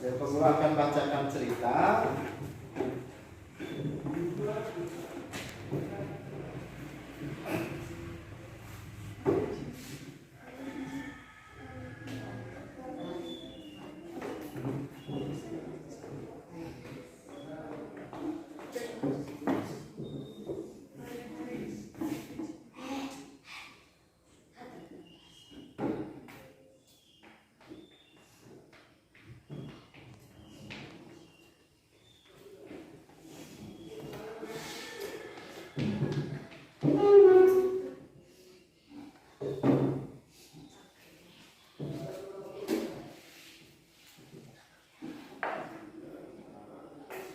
Jadi pembawa akan bacakan cerita.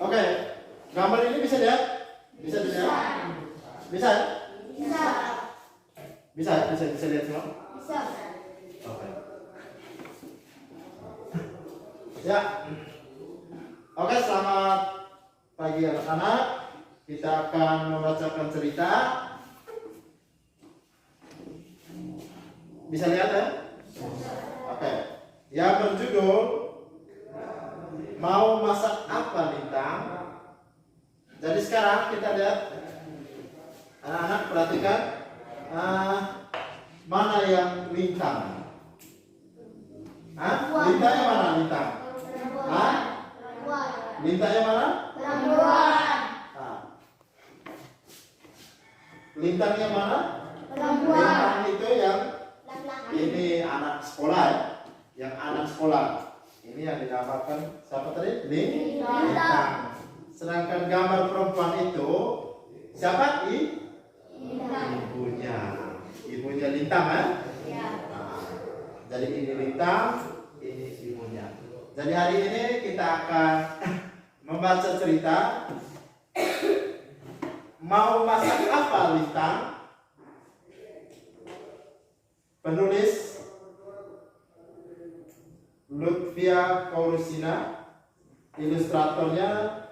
Oke, gambar ini bisa lihat? Bisa dilihat? Bisa? Bisa lihat semua? Bisa. Oke. Ya. Oke, selamat pagi anak-anak. Kita akan membacakan cerita. Bisa lihat ya? Oke. Yang berjudul Mau masak apa Lintang? Jadi sekarang kita lihat, anak-anak perhatikan mana yang Lintang? Lintangnya mana Lintang? Lintangnya mana? Lintangnya mana? Lintang itu yang ini anak sekolah ya? Yang anak sekolah. Ini yang digambarkan siapa tadi? Lintang. Sedangkan gambar perempuan itu siapa? Ibunya. Ibunya Lintang ya? Nah, jadi ini Lintang, ini ibunya. Jadi hari ini kita akan membaca cerita. Mau masak apa Lintang? Penulis Lutfia Kaurusina, ilustratornya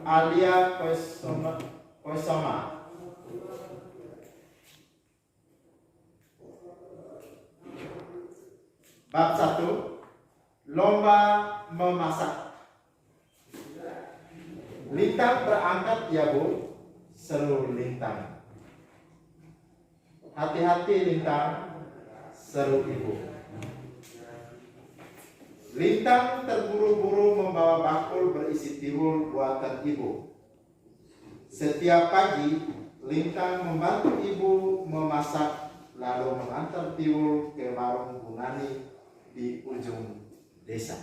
Alia Koisoma. Bab 1, lomba memasak. Lintang berangkat ya Bu, seru Lintang. Hati-hati Lintang, seru ibu. Lintang terburu-buru membawa bakul berisi tiwul buatan ibu. Setiap pagi, Lintang membantu ibu memasak, lalu mengantar tiwul ke warung Bunani di ujung desa.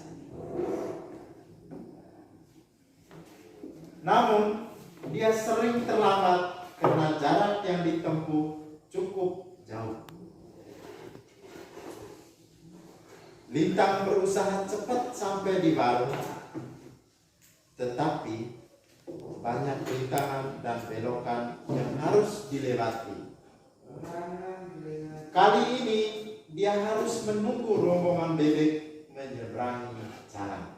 Namun, dia sering terlambat karena jarak yang ditempuh cukup jauh. Lintang berusaha cepat sampai di warung, tetapi banyak rintangan dan belokan yang harus dilewati. Kali ini dia harus menunggu rombongan bebek menyeberangi jalan.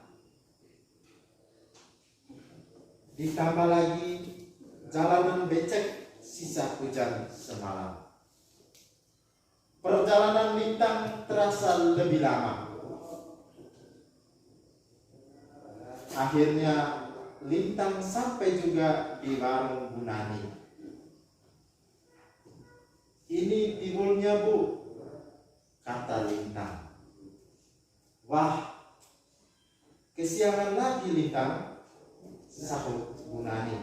Ditambah lagi jalanan becek sisa hujan semalam. Perjalanan Lintang terasa lebih lama. Akhirnya Lintang sampai juga di warung Bunani. Ini tiwulnya Bu, kata Lintang. Wah, kesiangan lagi Lintang, sahut Bunani.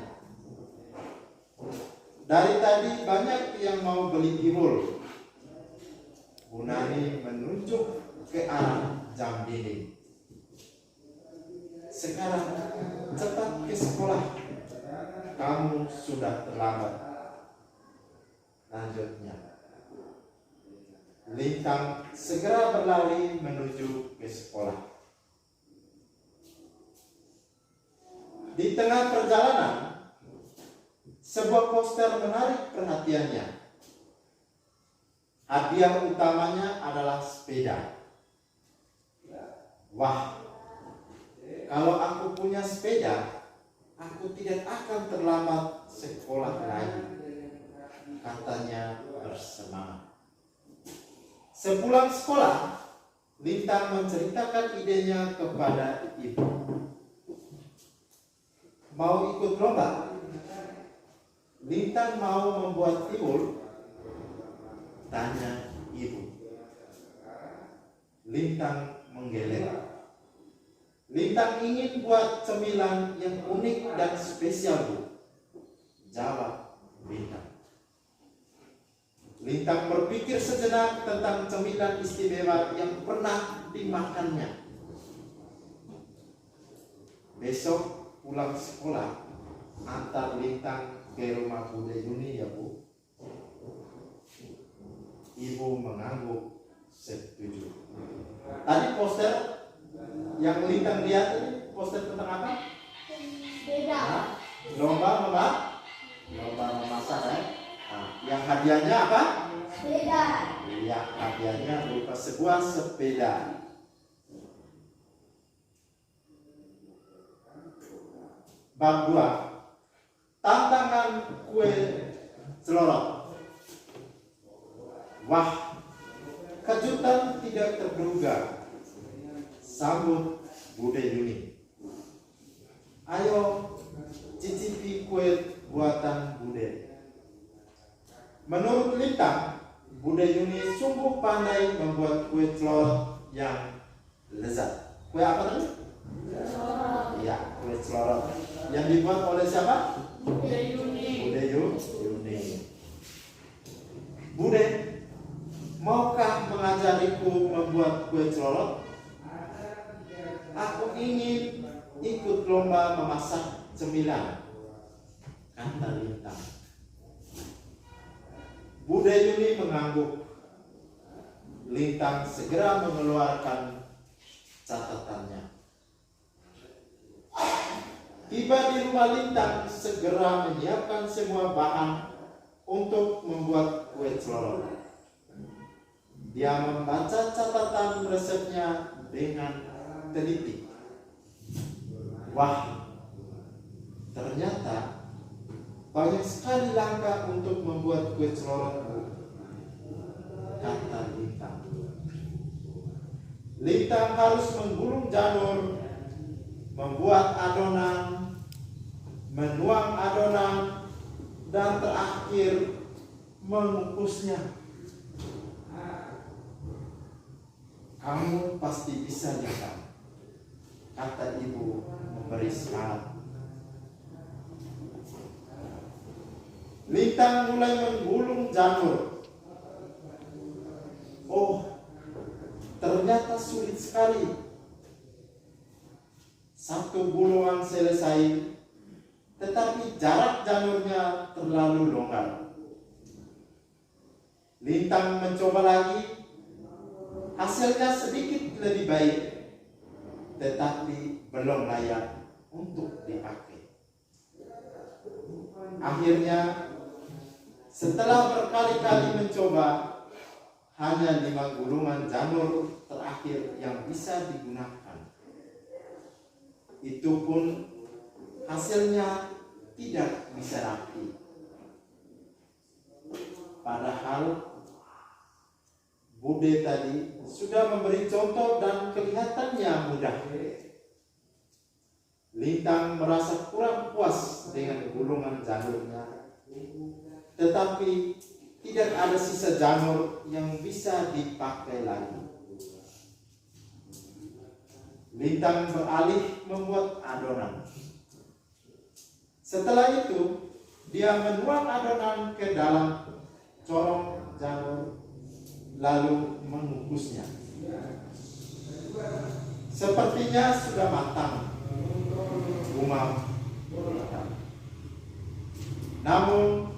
Dari tadi banyak yang mau beli tiwul. Bunani menunjuk ke arah jam dinding. Sekarang cepat ke sekolah, kamu sudah terlambat. Lanjutnya, Lintang segera berlari menuju ke sekolah. Di tengah perjalanan, sebuah poster menarik perhatiannya. Hadiah utamanya adalah sepeda. Wah, kalau aku punya sepeda, aku tidak akan terlambat sekolah lagi, katanya bersemangat. Sepulang sekolah, Lintang menceritakan idenya kepada ibu. Mau ikut lomba? Lintang mau membuat tiwul? Tanya ibu. Lintang menggeleng. Lintang ingin buat cemilan yang unik dan spesial, Bu. Jawab Lintang. Lintang berpikir sejenak tentang cemilan istimewa yang pernah dimakannya. Besok pulang sekolah, antar Lintang ke rumah Bude Yuni ya, Bu. Ibu mengangguk setuju. Tadi poster yang Lintang lihat ini poster tentang apa? Beda. Lomba memasak ya. Nah, yang hadiahnya apa? Sepeda. Yang hadiahnya berupa sebuah sepeda. Bab 2. Tantangan kue celorot. Wah, kejutan tidak terduga. Sambut Bude Yuni. Ayo cicipi kue buatan Bude. Menurut Lintang, Bude Yuni sungguh pandai membuat kue celorot yang lezat. Kue apa tadi? Iya, kue celorot. Yang dibuat oleh siapa? Bude Yuni. Bude Yuni. Bude, maukah mengajariku membuat kue celorot? Aku ingin ikut lomba memasak cemilan, kata Lintang. Bude Yuni mengangguk. Lintang segera mengeluarkan catatannya. Tiba di rumah Lintang, segera menyiapkan semua bahan untuk membuat kue celorot. Dia membaca catatan resepnya dengan teliti. Wah, ternyata banyak sekali langkah untuk membuat kue celorot, kata Lintang. Lintang harus menggulung janur, membuat adonan, menuang adonan, dan terakhir mengukusnya. Kamu pasti bisa, Lintang, kata ibu memberi semangat. Lintang mulai menggulung janur. Oh, ternyata sulit sekali. Satu gulungan selesai, tetapi jarak janurnya terlalu longgar. Lintang mencoba lagi. Hasilnya sedikit lebih baik, tetapi belum layak untuk dipakai. Akhirnya, setelah berkali-kali mencoba, hanya 5 gulungan janur terakhir yang bisa digunakan. Itu pun hasilnya tidak bisa rapi. Padahal Bude tadi sudah memberi contoh dan kelihatannya mudah. Lintang merasa kurang puas dengan gulungan janurnya, tetapi tidak ada sisa janur yang bisa dipakai lagi. Lintang beralih membuat adonan. Setelah itu, dia menuang adonan ke dalam corong janur, lalu mengukusnya. Sepertinya sudah matang, umam. Namun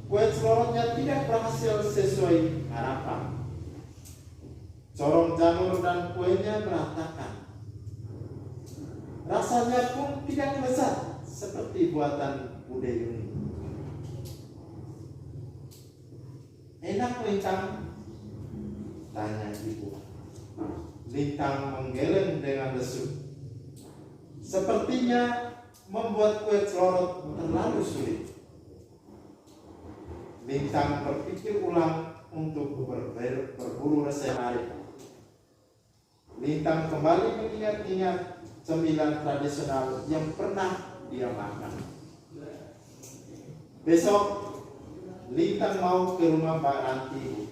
kue celorotnya tidak berhasil sesuai harapan. Corong janur dan kuenya berantakan. Rasanya pun tidak lezat seperti buatan Bude Yuni. Enak, Lintang? Tanya ibu. Lintang menggeleng dengan lesu. Sepertinya membuat kue celorot terlalu sulit. Lintang berpikir ulang untuk berburu resep hari. Lintang kembali mengingat-ingat cemilan tradisional yang pernah dia makan. Besok Lintang mau ke rumah Mbak Ranti.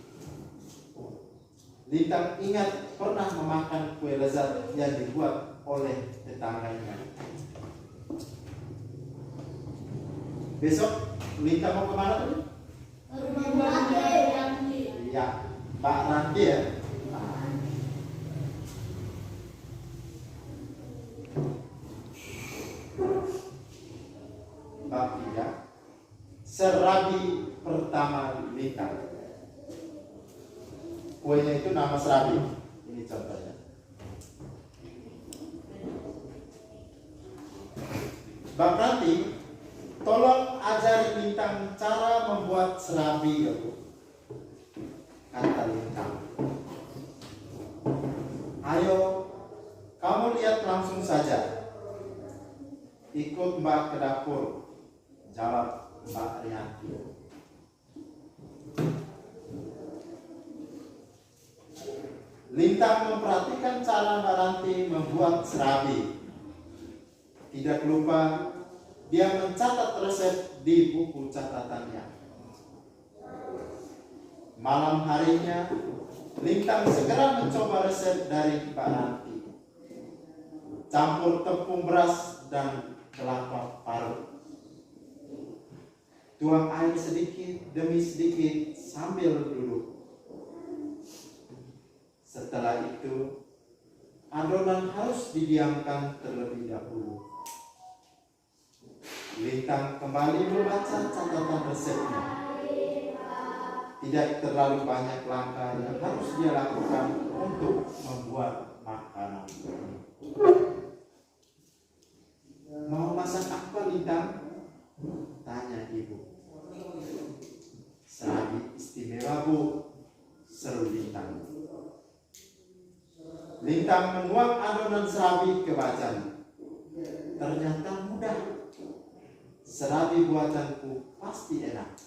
Lintang ingat pernah memakan kue lezat yang dibuat oleh tetangganya. Besok Lintang mau kemana tadi? Rumah Ranti. Iya, Mbak Ranti ya. Bab 3. Serabi pertama Lintang. Kuenya itu nama serabi. Ini contohnya. Bab Ranti, tolong ajari Lintang cara membuat serabi ya Bu. Kata Lintang. Ayo, kamu lihat langsung saja. Ikut Mbak ke dapur. Jawab Mbak Rianti. Lintang memperhatikan cara Mbak Ranti membuat serabi. Tidak lupa dia mencatat resep di buku catatannya. Malam harinya Lintang segera mencoba resep dari Mbak Ranti. Campur tepung beras dan kelapa parut. Tuang air sedikit demi sedikit sambil duduk. Setelah itu, adonan harus didiamkan terlebih dahulu. Lintang kembali membaca catatan resepnya. Tidak terlalu banyak langkah yang harus dia lakukan untuk membuat makanan. Mau masak apa Lintang? Tanya ibu. Serabi istimewa Bu, seru Lintang. Lintang menuang adonan serabi ke wajan. Ternyata mudah. Serabi buatanku pasti enak.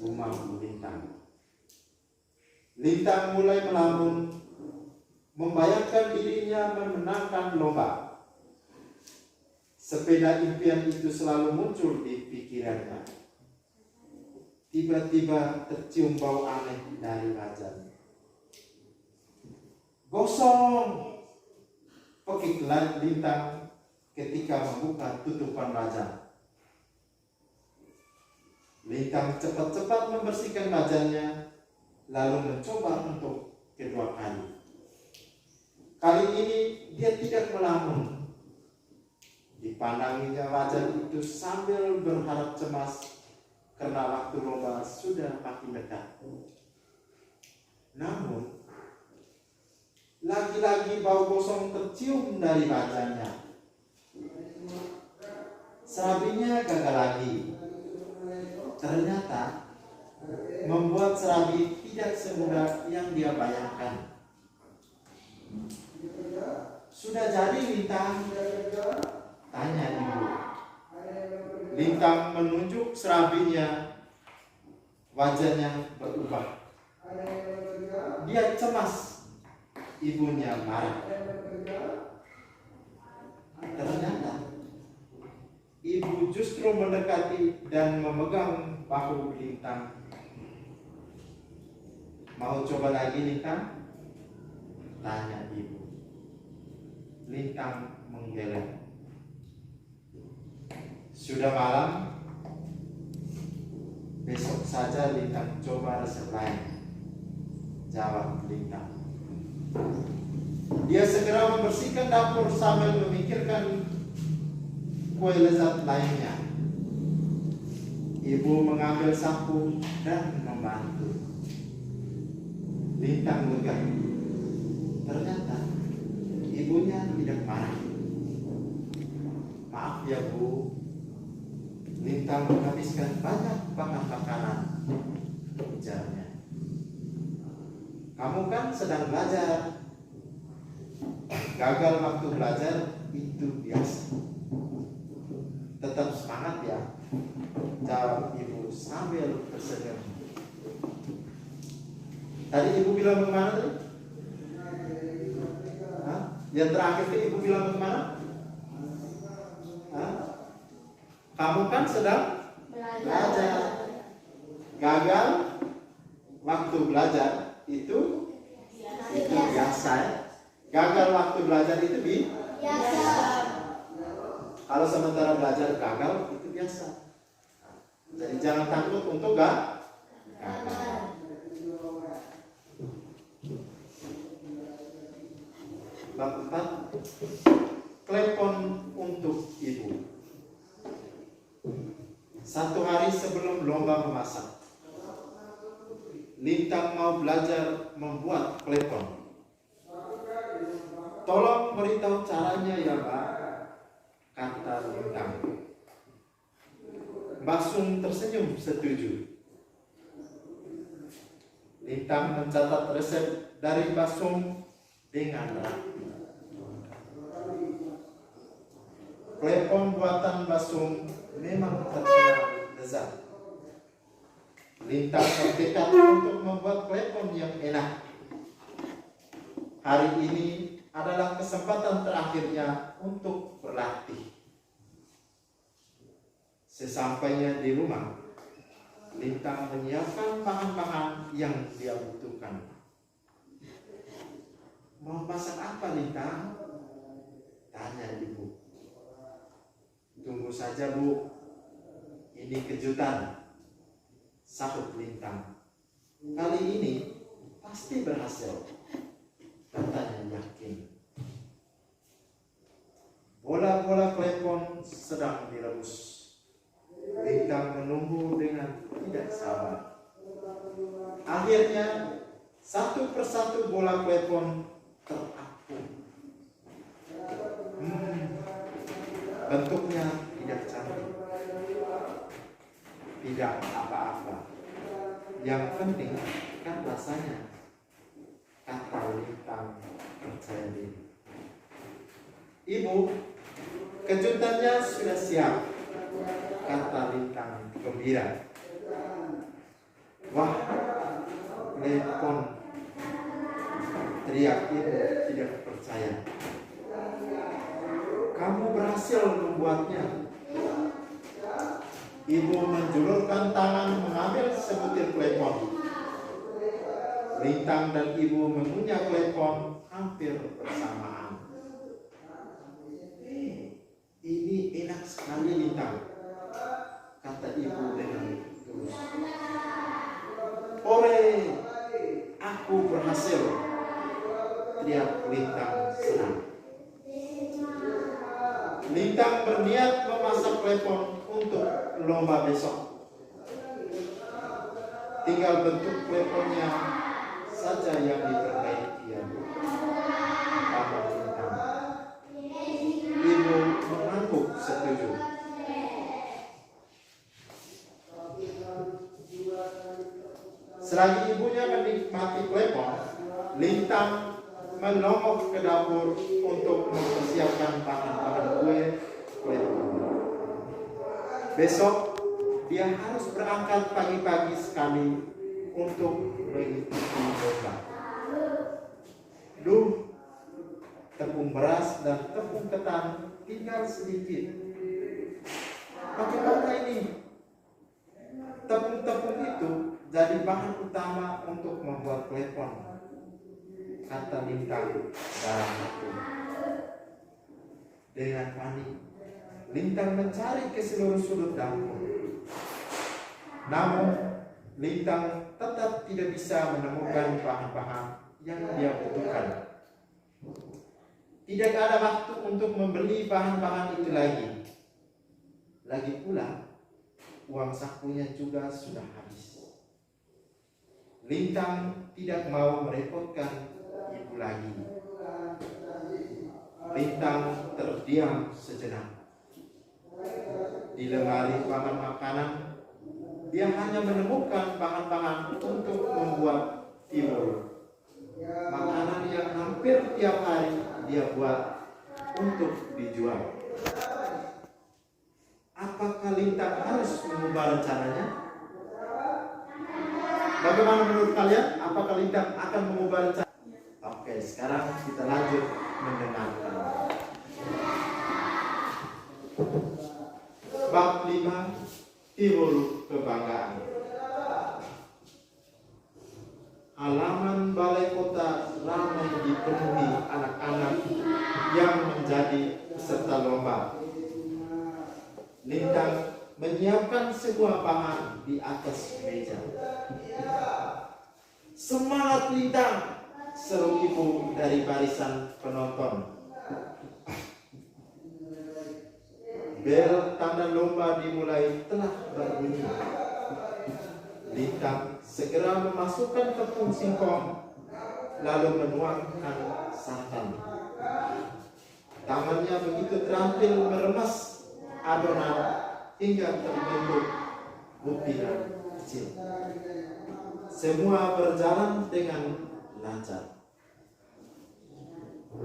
Rumah Bu Lintang. Lintang mulai melamun, membayangkan dirinya memenangkan lomba. Sepeda impian itu selalu muncul di pikirannya. Tiba-tiba tercium bau aneh dari wajan. Gosong, pekik Lintang ketika membuka tutupan wajan. Lintang cepat-cepat membersihkan wajannya, lalu mencoba untuk kedua kali. Kali ini dia tidak melamun. Dipandanginya wajan itu sambil berharap cemas karena waktu lomba sudah makin dekat. Namun, lagi-lagi bau gosong tercium dari wajannya. Serabinya gagal lagi. Ternyata membuat serabi tidak semudah yang dia bayangkan. Sudah jadi Lintang? Tanya ibu. Lintang menunjuk serabinya. Wajahnya berubah. Dia cemas. Ibunya marah. Ternyata ibu justru mendekati dan memegang bahu Lintang. Mau coba lagi Lintang? Tanya ibu. Lintang menggeleng. Sudah malam. Besok saja Lintang coba resep lain. Jawab Lintang. Dia segera membersihkan dapur sambil memikirkan kue lezat lainnya. Ibu mengambil sapu dan membantu. Lintang lega. Ternyata ibunya tidak marah. Maaf ya Bu, Lintang menghabiskan banyak bahan makanan, ujarnya. Kamu kan sedang belajar. Gagal waktu belajar itu biasa. Tetap semangat ya, jawab ibu sambil tersenyum. Tadi ibu bilang bagaimana tadi? Hah? Yang terakhir itu ibu bilang bagaimana? Hah? Kamu kan sedang belajar. Gagal waktu belajar itu biasa. Ya? Gagal waktu belajar itu biasa. Kalau sementara belajar gagal itu biasa. Jadi jangan takut untuk gagal. Bab 4, klepon untuk ibu. Satu hari sebelum lomba memasak, Lintang mau belajar membuat klepon. Tolong beritahu caranya ya Mbak, kata Lintang. Mbak Sung tersenyum setuju. Lintang mencatat resep dari Mbak Sung dengan rapi. Klepon buatan Mbak Sung memang terkenal lezat. Lintang bertekad untuk membuat klepon yang enak. Hari ini adalah kesempatan terakhirnya untuk berlatih. Sesampainya di rumah, Lintang menyiapkan bahan-bahan yang dia butuhkan. Mau masak apa Lintang? Tanya ibu. Tunggu saja Bu, ini kejutan, sahut Lintang. Kali ini pasti berhasil, katanya yakin. Bola-bola klepon sedang direbus. Lintang menunggu dengan tidak sabar. Akhirnya satu persatu bola klepon terapung. Bentuknya tidak cantik, tidak apa-apa. Yang penting kan rasanya, kata Lintang percaya diri. Ibu, kejutannya sudah siap, kata Lintang gembira. Wah, klepon, teriak ibu tidak percaya. Kamu berhasil membuatnya. Ibu menjulurkan tangan mengambil sebutir klepon. Lintang dan ibu mengunyah klepon hampir bersamaan. Ini enak sekali Lintang, kata ibu dengan tulus. Ore, aku berhasil, teriak Lintang senang. Lintang berniat memasak klepon untuk lomba besok. Tinggal bentuk kleponnya saja yang diperbaiki ya Bu, kata Lintang. Ibu mengangguk setuju. Selagi ibunya menikmati klepon, Lintang menongok ke dapur untuk mempersiapkan bahan-bahan kue klepon. Besok dia harus berangkat pagi-pagi sekali untuk mengikuti lomba. Duh, tepung beras dan tepung ketan tinggal sedikit. Bagaimana ini? Tepung-tepung itu jadi bahan utama untuk membuat klepon, kata Lintang dalam hati. Dengan panik, Lintang mencari ke seluruh sudut dapur. Namun, Lintang tetap tidak bisa menemukan bahan-bahan yang dia butuhkan. Tidak ada waktu untuk membeli bahan-bahan itu lagi. Lagi pula, uang sakunya juga sudah habis. Lintang tidak mau merepotkan ibu lagi. Lintang terdiam sejenak. Di lemari paman makanan, dia hanya menemukan bahan-bahan untuk membuat timun. Makanan yang hampir tiap hari dia buat untuk dijual. Apakah Lintang harus mengubah rencananya? Bagaimana menurut kalian? Apakah Lintang akan mengubah rencana? Oke, sekarang kita lanjut mendengarkan. Bab 5, Timbul Kebanggaan. Halaman balai kota ramai dipenuhi anak-anak yang menjadi peserta lomba. Lintang menyiapkan sebuah bahan di atas meja. Semangat Lintang, seru ibu dari barisan penonton. Bel tanda lomba dimulai telah berbunyi. Lintang segera memasukkan tepung singkong, lalu menuangkan santan. Tangannya begitu terampil meremas adonan hingga terbentuk butiran kecil. Semua berjalan dengan lancar.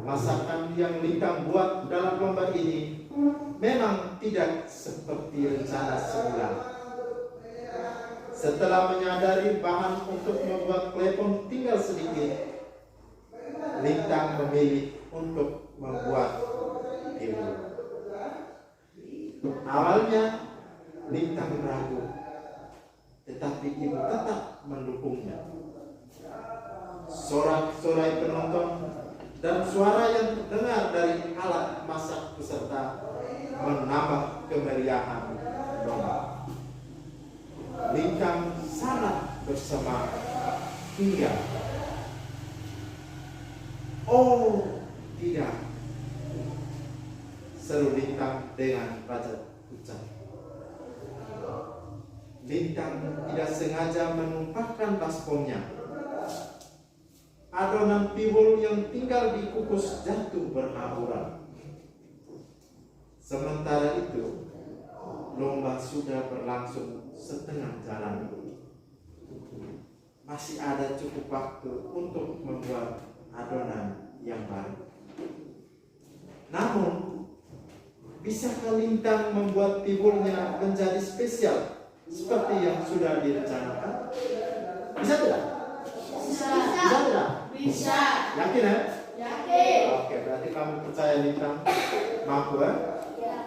Masakan yang Lintang buat dalam lomba ini memang tidak seperti rencana semula. Setelah menyadari bahan untuk membuat klepon tinggal sedikit, Lintang memilih untuk membuat timbul. Awalnya Lintang ragu, tetapi ibu tetap mendukungnya. Sorak-sorai penonton dan suara yang terdengar dari alat masak peserta menambah kemeriahan lomba. Lintang sangat bersemangat hingga oh tidak, seru Lintang dengan raja ucap. Lintang tidak sengaja menumpahkan baskomnya. Adonan timbul yang tinggal dikukus jatuh berhamburan. Sementara itu, lomba sudah berlangsung setengah jalan. Masih ada cukup waktu untuk membuat adonan yang baru. Namun, bisakah Lintang membuat timbulnya menjadi spesial seperti yang sudah direncanakan? Bisa tidak? Bisa. Bisa tidak? Bisa. Yakin ya? Yakin. Oke, berarti kamu percaya Lintang mampu ya? Ya.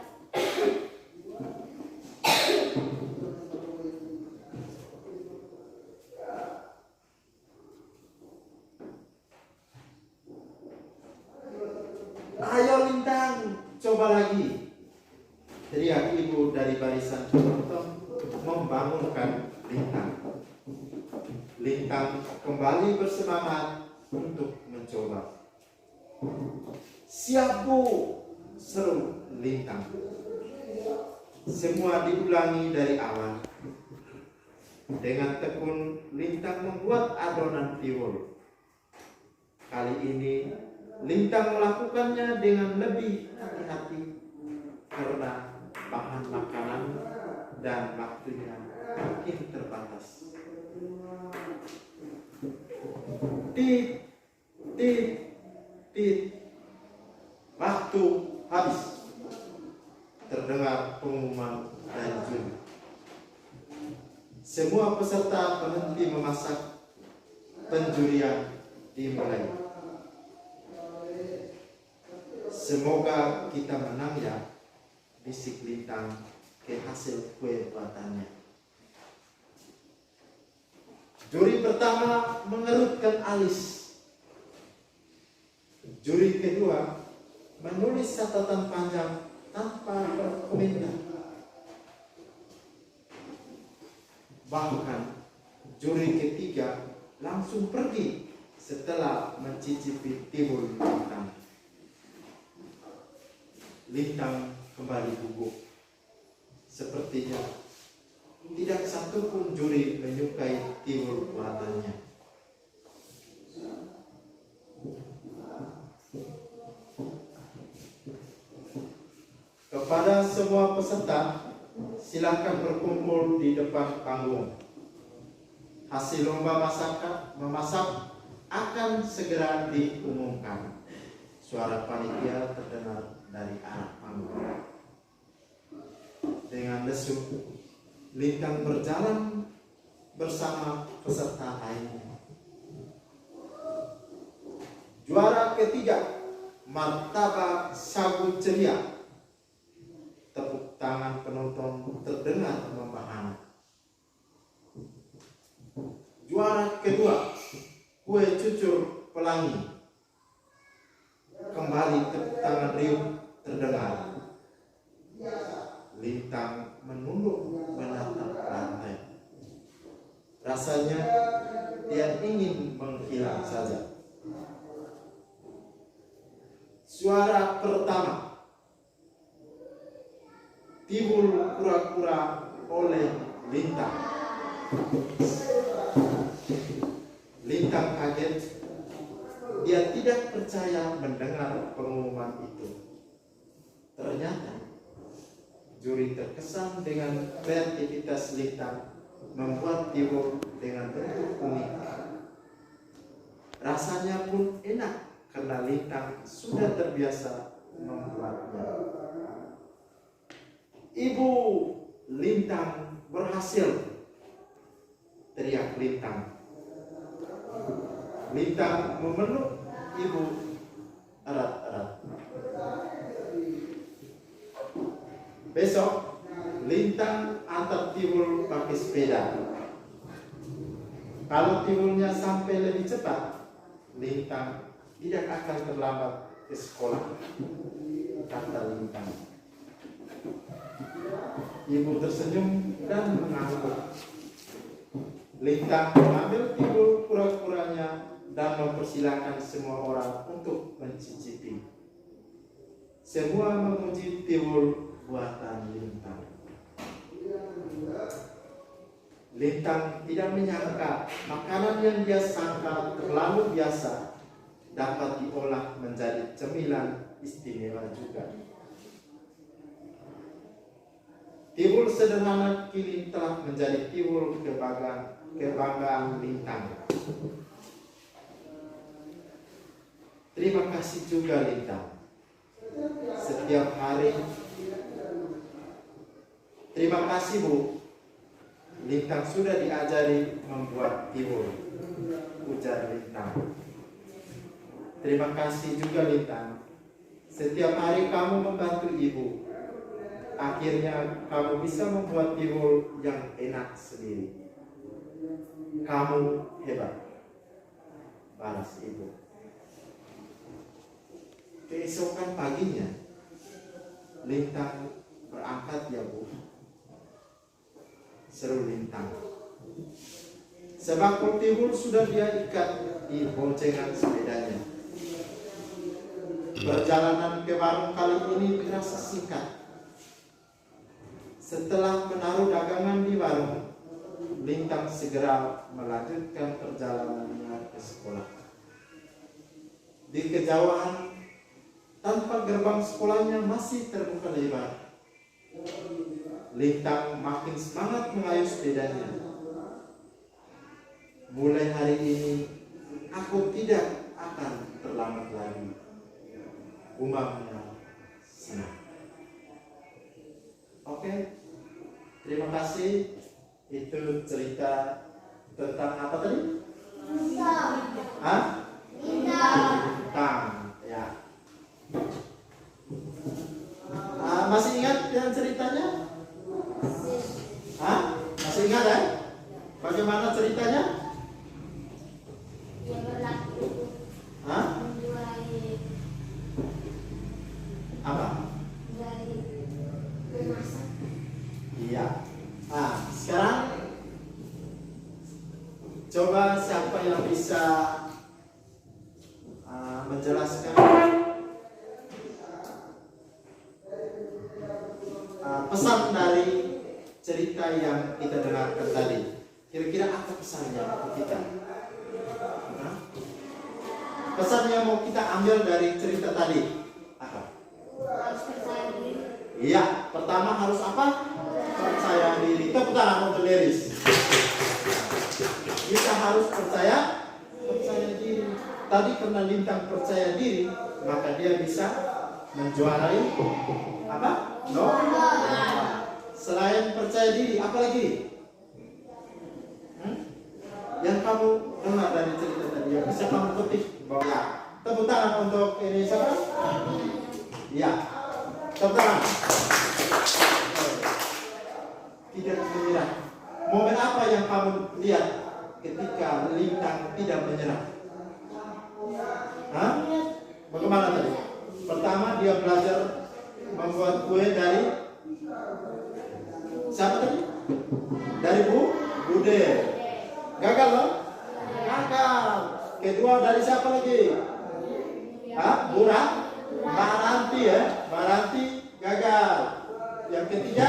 Ayo Lintang, coba lagi, teriak ibu dari barisan penonton membangunkan Lintang. Lintang kembali bersemangat untuk mencoba. Siap Bu, seru Lintang. Semua diulangi dari awal. Dengan tekun Lintang membuat adonan timbul. Kali ini Lintang melakukannya dengan lebih hati-hati karena bahan makanan dan waktunya makin terbatas. Tit, tit, tit. Waktu habis. Terdengar pengumuman dari juri. Semua peserta berhenti memasak. Penjurian dimulai. Semoga kita menang ya, bisik Lintang ke hasil kue buatannya. Juri pertama mengerutkan alis. Juri kedua menulis catatan panjang tanpa berkomentar. Bahkan juri ketiga langsung pergi setelah mencicipi timbul Lintang. Lintang kembali gugup. Sepertinya tidak satupun juri menyukai timbul buatannya. Kepada semua peserta, silakan berkumpul di depan panggung. Hasil lomba memasak akan segera diumumkan. Suara panitia terdengar dari arah panggung. Dengan lesu, Lintang berjalan bersama peserta lainnya. Juara ketiga, martabak sagu ceria. Tepuk tangan penonton terdengar membahana. Juara kedua, kue cucur pelangi. Kembali tepuk tangan riuh terdengar. Lintang menunduk menatap lantai. Rasanya dia ingin menghilang saja. Suara pertama, timbul kura-kura oleh Lintang. Lintang kaget. Dia tidak percaya mendengar pengumuman itu. Ternyata juri terkesan dengan kreativitas Lintang membuat tiwul dengan bentuk unik. Rasanya pun enak karena Lintang sudah terbiasa membuatnya. Ibu Lintang berhasil, teriak Lintang. Lintang memeluk ibu erat-erat. Besok Lintang antar tiwul pakai sepeda. Kalau tiwulnya sampai lebih cepat, Lintang tidak akan terlambat ke sekolah, kata Lintang. Ibu tersenyum dan mengangguk. Lintang mengambil tiwul kura-kuranya dan mempersilahkan semua orang untuk mencicipi. Semua memuji tiwul buatan Lintang. Lintang tidak menyangka makanan yang dia sangka terlalu biasa dapat diolah menjadi cemilan istimewa juga. Tiwul sederhana kini telah menjadi tiwul kebanggaan Lintang. Terima kasih juga Lintang. Setiap hari. Terima kasih Bu. Lintang sudah diajari membuat tiwul, ujar Lintang. Terima kasih juga Lintang. Setiap hari kamu membantu ibu. Akhirnya kamu bisa membuat tiwul yang enak sendiri. Kamu hebat, balas ibu. Keesokan paginya, Lintang berangkat ya Bu, seru Lintang. Sebakul tiwul sudah dia ikat di boncengan sepedanya. Perjalanan ke warung kali ini terasa singkat. Setelah menaruh dagangan di warung, Lintang segera melanjutkan perjalanannya ke sekolah. Di kejauhan, tanpa gerbang sekolahnya masih terbuka lebar, Lintang makin semangat mengayuh sepedanya. Mulai hari ini, aku tidak akan terlambat lagi, umamnya senang. Oke, terima kasih. Itu cerita tentang apa tadi? Hah? Lintang, ya. Masih ingat dengan ceritanya? Hah? Masih ingat ya? Bagaimana ceritanya? Hah? Apa? Iya. Sekarang coba siapa yang bisa menjelaskan pesan dari cerita yang kita dengarkan tadi. Kira-kira apa pesannya untuk kita? Pesan yang mau kita ambil dari cerita tadi apa? Harus percaya diri. Iya, pertama harus apa? Percaya diri. Tepuk tangan untuk Leris. Kita harus percaya diri. Tadi karena Lintang percaya diri, maka dia bisa menjuarai apa? Lomba. Selain percaya diri, apa lagi? yang kamu dengar dari cerita tadi, yang bisa kamu petik bahwa ya. Tepuk tangan untuk ini siapa? Ya, tepuk tangan. Tidak menyerah. Momen apa yang kamu lihat ketika Lintang tidak menyerah? Hah? Bagaimana tadi? Pertama dia belajar membuat kue dari siapa tadi? Dari Bude. Gagal loh? Gagal. Kedua dari siapa lagi? Hah? Mbak Ranti ya? Mbak Ranti gagal. Yang ketiga?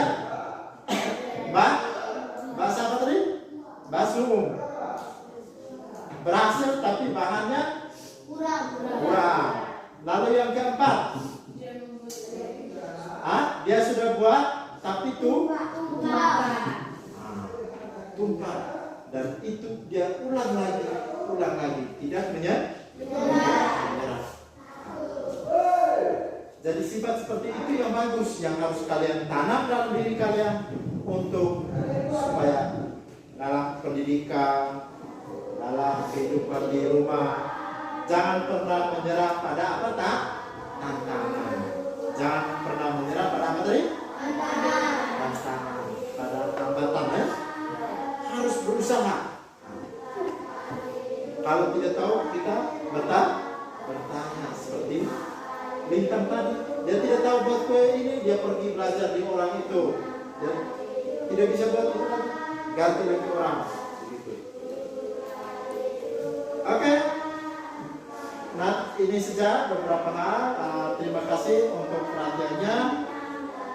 Mbak siapa tadi? Mbak Sum. Berhasil tapi bahannya kurang. Lalu yang keempat? Dia sudah buat tapi tumpah. Dan itu dia ulang lagi. Tidak menyerah. Jadi sifat seperti itu yang bagus, yang harus kalian tanam dalam diri kalian untuk supaya dalam pendidikan, dalam kehidupan di rumah, jangan pernah menyerah pada apa tantangan. Jangan pernah menyerah pada apa tadi? Tantangan, pada hambatan ya. Harus berusaha. Kalau tidak tahu kita bertanya seperti Lintang tadi. Dia tidak tahu buat kue ini, dia pergi belajar di orang itu. Dia tidak bisa buat itu lagi, ganti lagi orang. Begitu. Oke. Nah, ini saja beberapa hal. Terima kasih untuk perhatiannya.